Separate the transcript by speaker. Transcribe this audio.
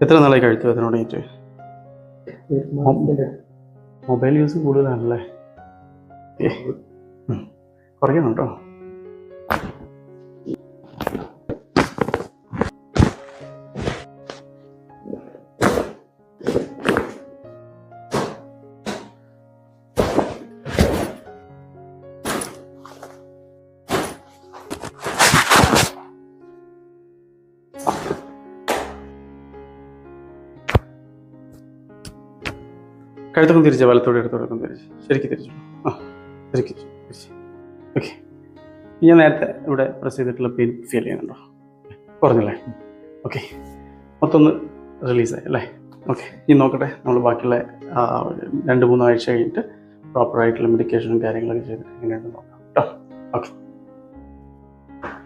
Speaker 1: എത്ര നാളായി കഴുത്ത് വേദന തുടങ്ങിയിട്ട്? മൊബൈൽ യൂസ് കൂടുതലാണല്ലേ? കുറയ്ക്കണം കേട്ടോ. കഴുത്തൊക്കെ തിരിച്ച്, വലത്തോടെ എടുത്തോടൊക്കെ തിരിച്ച്, ശരിക്കും തിരിച്ചു. ശരിക്കും തിരിച്ച്. ഓക്കെ. ഞാൻ നേരത്തെ ഇവിടെ പ്രസ് ചെയ്തിട്ടുള്ള പെയിൻ ഫീൽ ചെയ്യുന്നുണ്ടോ? കുറഞ്ഞല്ലേ? ഓക്കെ. മൊത്തം ഒന്ന് റിലീസായി അല്ലേ? ഓക്കെ. ഇനി നോക്കട്ടെ, നമ്മൾ ബാക്കിയുള്ള 2-3 ആഴ്ച കഴിഞ്ഞിട്ട് പ്രോപ്പറായിട്ടുള്ള മെഡിക്കേഷനും കാര്യങ്ങളൊക്കെ ചെയ്തിട്ട് എങ്ങനെയാണെന്ന് നോക്കാം കേട്ടോ. ഓക്കെ.